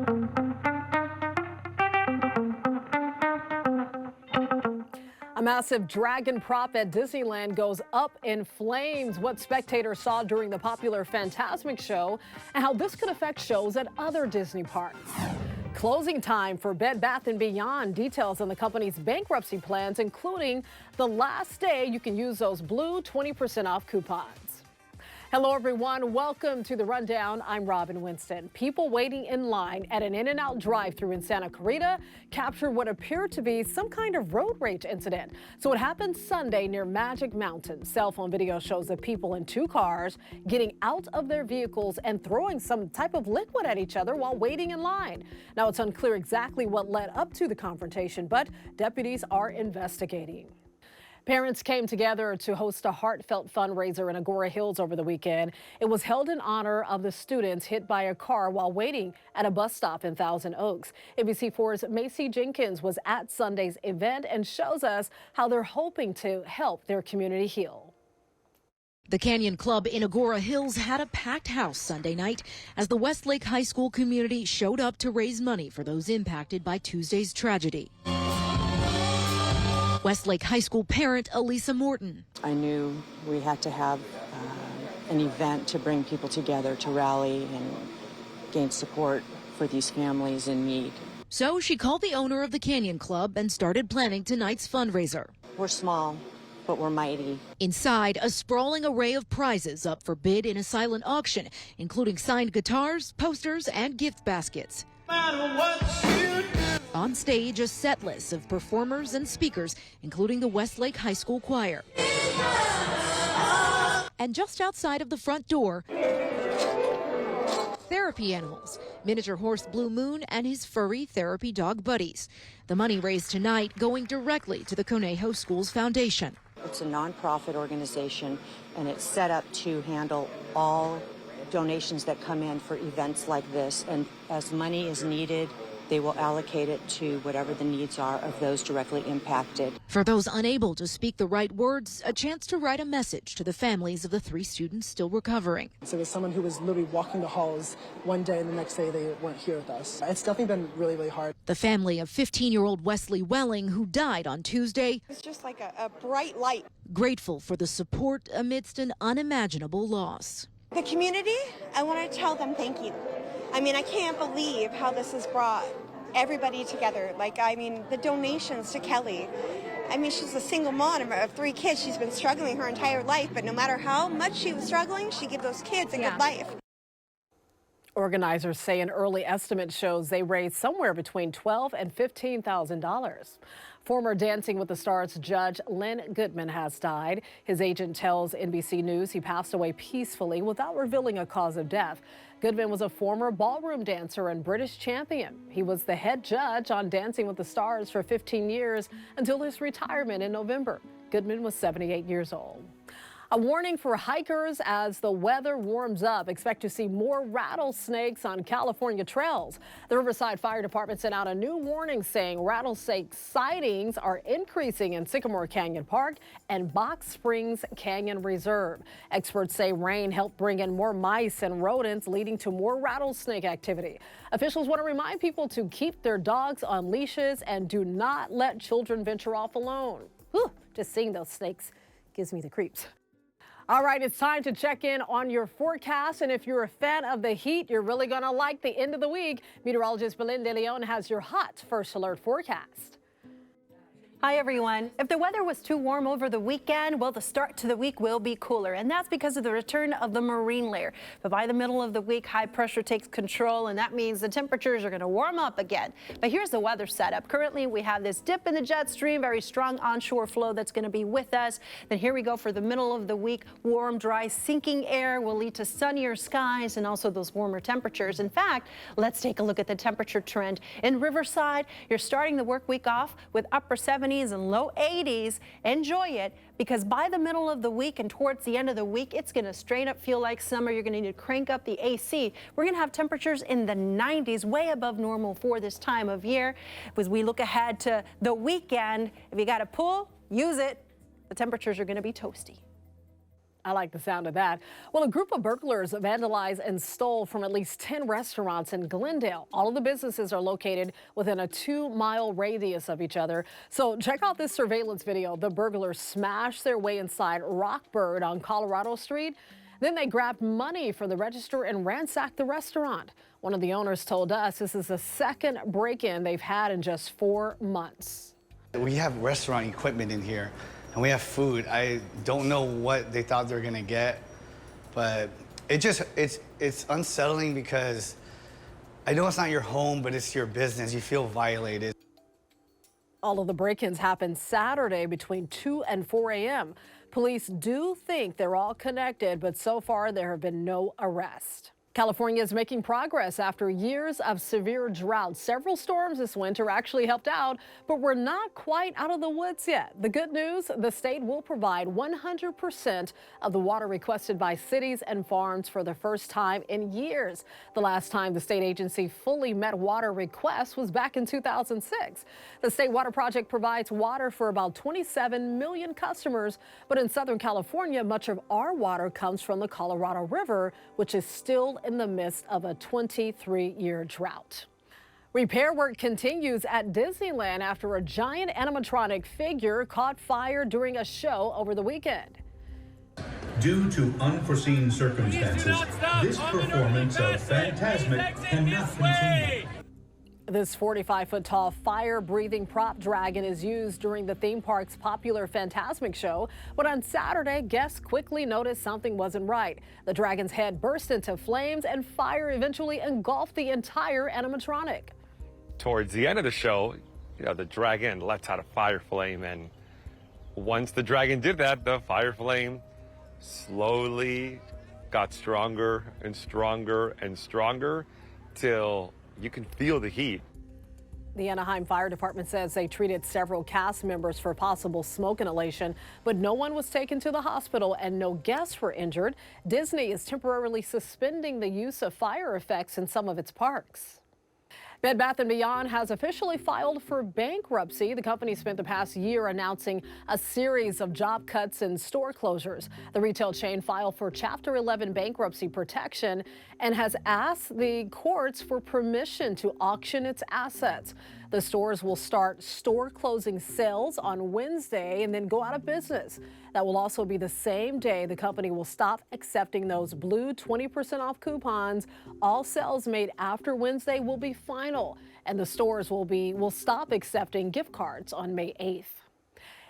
A massive dragon prop at Disneyland goes up in flames. What spectators saw during the popular Fantasmic show and how this could affect shows at other Disney parks. Closing time for Bed Bath & Beyond. Details on the company's bankruptcy plans, including the last day you can use those blue 20% off coupons. Hello, everyone. Welcome to the Rundown. I'm Robin Winston. People waiting in line at an InNOut drive-thru in Santa Clarita captured what appeared to be some kind of road rage incident. So it happened Sunday near Magic Mountain. Cell phone video shows the people in two cars getting out of their vehicles and throwing some type of liquid at each other while waiting in line. Now, it's unclear exactly what led up to the confrontation, but deputies are investigating. Parents came together to host a heartfelt fundraiser in Agora Hills over the weekend. It was held in honor of the students hit by a car while waiting at a bus stop in Thousand Oaks. ABC4's Macy Jenkins was at Sunday's event and shows us how they're hoping to help their community heal. The Canyon Club in Agora Hills had a packed house Sunday night as the Westlake High School community showed up to raise money for those impacted by Tuesday's tragedy. Westlake High School parent Elisa Morton. I knew we had to have an event to bring people together to rally and gain support for these families in need. So she called the owner of the Canyon Club and started planning tonight's fundraiser. We're small, but we're mighty. Inside, A sprawling array of prizes up for bid in a silent auction, including signed guitars, posters, and gift baskets. On stage, a set list of performers and speakers, including the Westlake High School Choir. And just outside of the front door, therapy animals, miniature horse Blue Moon and his furry therapy dog buddies. The money raised tonight going directly to the Conejo Schools Foundation. It's a nonprofit organization, and it's set up to handle all donations that come in for events like this. And as money is needed, they will allocate it to whatever the needs are of those directly impacted. For those unable to speak the right words, a chance to write a message to the families of the 3 students still recovering. So there's someone who was literally walking the halls one day and the next day they weren't here with us. It's definitely been really, really hard. The family of 15-year-old Wesley Welling, who died on Tuesday, it's just like a bright light. Grateful for the support amidst an unimaginable loss. The community, I want to tell them thank you. I mean, I can't believe how this has brought everybody together. The donations to Kelly. I mean, she's a single mom of 3 kids. She's been struggling her entire life, but no matter how much she was struggling, she gave those kids a good life. Organizers say an early estimate shows they raised somewhere between $12,000 and $15,000. Former Dancing with the Stars judge Len Goodman has died. His agent tells NBC News he passed away peacefully without revealing a cause of death. Goodman was a former ballroom dancer and British champion. He was the head judge on Dancing with the Stars for 15 years until his retirement in November. Goodman was 78 years old. A warning for hikers as the weather warms up. Expect to see more rattlesnakes on California trails. The Riverside Fire Department sent out a new warning saying rattlesnake sightings are increasing in Sycamore Canyon Park and Box Springs Canyon Reserve. Experts say rain helped bring in more mice and rodents, leading to more rattlesnake activity. Officials want to remind people to keep their dogs on leashes and do not let children venture off alone. Whew, just seeing those snakes gives me the creeps. All right, it's time to check in on your forecast. And if you're a fan of the heat, you're really going to like the end of the week. Meteorologist Belen De Leon has your hot first alert forecast. Hi, everyone. If the weather was too warm over the weekend, well, the start to the week will be cooler, and that's because of the return of the marine layer. But by the middle of the week, high pressure takes control, and that means the temperatures are going to warm up again. But here's the weather setup. Currently, we have this dip in the jet stream, very strong onshore flow that's going to be with us. Then here we go for the middle of the week. Warm, dry, sinking air will lead to sunnier skies and also those warmer temperatures. In fact, let's take a look at the temperature trend. In Riverside, you're starting the work week off with upper 70s and low 80s. Enjoy it, because by the middle of the week and towards the end of the week, it's going to straight up feel like summer. You're going to need to crank up the AC. We're going to have temperatures in the 90s, way above normal for this time of year. As we look ahead to the weekend, if you got a pool, use it. The temperatures are going to be toasty. I like the sound of that. Well, a group of burglars vandalized and stole from at least 10 restaurants in Glendale. All of the businesses are located within a 2-mile radius of each other. So check out this surveillance video. The burglars smashed their way inside Rockbird on Colorado Street. Then they grabbed money from the register and ransacked the restaurant. One of the owners told us this is the second break-in they've had in just 4 months. We have restaurant equipment in here, and we have food. I don't know what they thought they were gonna get, but it's unsettling because I know it's not your home, but it's your business. You feel violated. All of the break-ins happened Saturday between 2 and 4 a.m. Police do think they're all connected, but so far there have been no arrests. California is making progress after years of severe drought. Several storms this winter actually helped out, but we're not quite out of the woods yet. The good news, the state will provide 100% of the water requested by cities and farms for the first time in years. The last time the state agency fully met water requests was back in 2006. The State Water Project provides water for about 27 million customers, but in Southern California, much of our water comes from the Colorado River, which is still in the midst of a 23-year drought. Repair work continues at Disneyland after a giant animatronic figure caught fire during a show over the weekend. Due to unforeseen circumstances, this performance of Phantasmic cannot continue. This 45-foot-tall fire-breathing prop dragon is used during the theme park's popular Phantasmic show. But on Saturday, guests quickly noticed something wasn't right. The dragon's head burst into flames and fire eventually engulfed the entire animatronic. Towards the end of the show, the dragon lets out a fire flame, and once the dragon did that, the fire flame slowly got stronger and stronger and stronger till you can feel the heat. The Anaheim Fire Department says they treated several cast members for possible smoke inhalation, but no one was taken to the hospital and no guests were injured. Disney is temporarily suspending the use of fire effects in some of its parks. Bed Bath & Beyond has officially filed for bankruptcy. The company spent the past year announcing a series of job cuts and store closures. The retail chain filed for Chapter 11 bankruptcy protection and has asked the courts for permission to auction its assets. The stores will start store closing sales on Wednesday and then go out of business. That will also be the same day the company will stop accepting those blue 20% off coupons. All sales made after Wednesday will be final, and the stores will stop accepting gift cards on May 8th.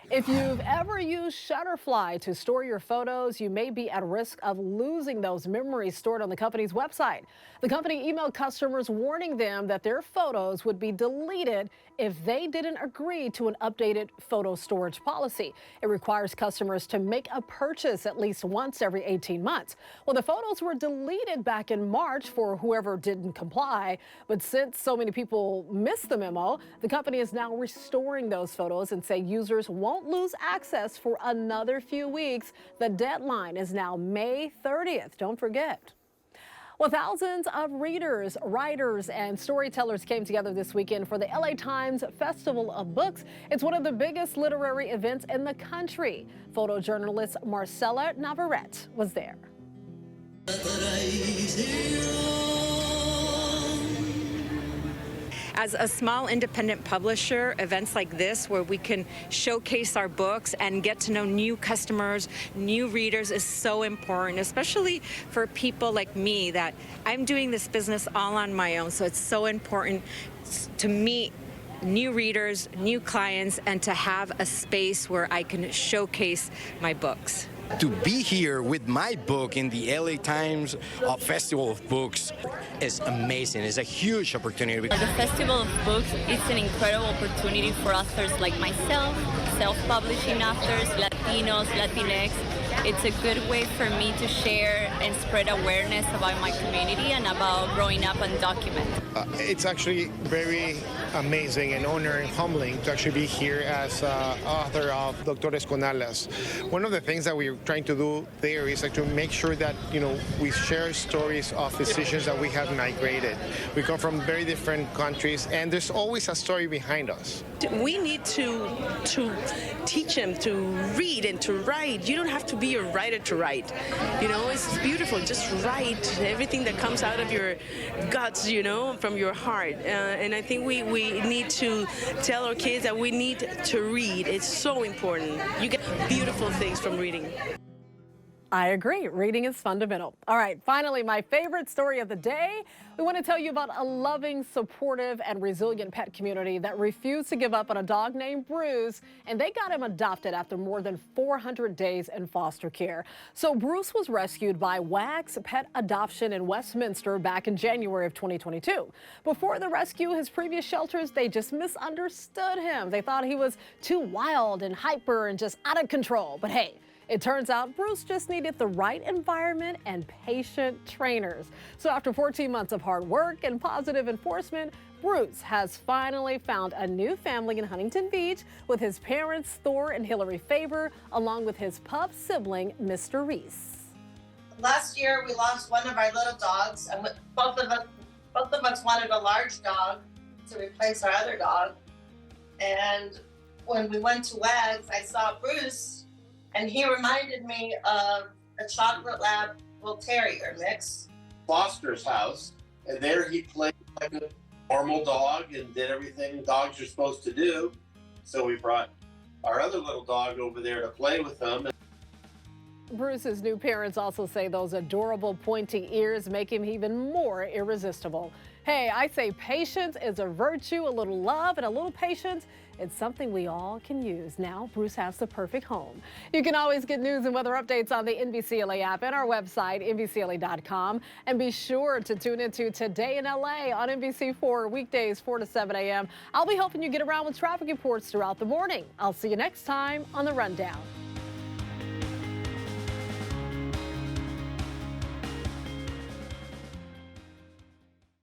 If you've ever used Shutterfly to store your photos, you may be at risk of losing those memories stored on the company's website. The company emailed customers warning them that their photos would be deleted if they didn't agree to an updated photo storage policy. It requires customers to make a purchase at least once every 18 months. Well, the photos were deleted back in March for whoever didn't comply. But since so many people missed the memo, the company is now restoring those photos and say users won't lose access for another few weeks. The deadline is now May 30th. Don't forget. Well, thousands of readers, writers, and storytellers came together this weekend for the LA Times Festival of Books. It's one of the biggest literary events in the country. Photojournalist Marcella Navarrete was there. As a small independent publisher, events like this where we can showcase our books and get to know new customers, new readers is so important, especially for people like me that I'm doing this business all on my own. So it's so important to meet new readers, new clients, and to have a space where I can showcase my books. To be here with my book in the LA Times Festival of Books is amazing. It's a huge opportunity. The Festival of Books is an incredible opportunity for authors like myself, self-publishing authors, Latinos, Latinx. It's a good way for me to share and spread awareness about my community and about growing up undocumented. It's actually very amazing and honoring, humbling to actually be here as author of Doctores con Alas. One of the things that we're trying to do there is like to make sure that, you know, we share stories of physicians that we have migrated. We come from very different countries, and there's always a story behind us. We need to teach them to read and to write. You don't have to be a writer to write. You know, it's beautiful. Just write everything that comes out of your guts, you know, from your heart. And I think we need to tell our kids that we need to read. It's so important. You get beautiful things from reading. I agree. Reading is fundamental. All right, finally, my favorite story of the day. We want to tell you about a loving, supportive, and resilient pet community that refused to give up on a dog named Bruce, and they got him adopted after more than 400 days in foster care. So Bruce was rescued by WAG's Pet Adoption in Westminster back in January of 2022. Before the rescue, his previous shelters, they just misunderstood him. They thought he was too wild and hyper and just out of control. But hey, it turns out Bruce just needed the right environment and patient trainers. So after 14 months of hard work and positive enforcement, Bruce has finally found a new family in Huntington Beach with his parents, Thor and Hillary Faber, along with his pup sibling, Mr. Reese. Last year, we lost one of our little dogs, and both of us wanted a large dog to replace our other dog. And when we went to WAG's, I saw Bruce, and he reminded me of a chocolate lab bull terrier mix. Foster's house, and there he played like a normal dog and did everything dogs are supposed to do. So we brought our other little dog over there to play with him. Bruce's new parents also say those adorable pointy ears make him even more irresistible. Hey, I say patience is a virtue, a little love and a little patience. It's something we all can use. Now, Bruce has the perfect home. You can always get news and weather updates on the NBCLA app and our website, NBCLA.com. And be sure to tune into Today in LA on NBC4 weekdays 4 to 7 a.m. I'll be helping you get around with traffic reports throughout the morning. I'll see you next time on The Rundown.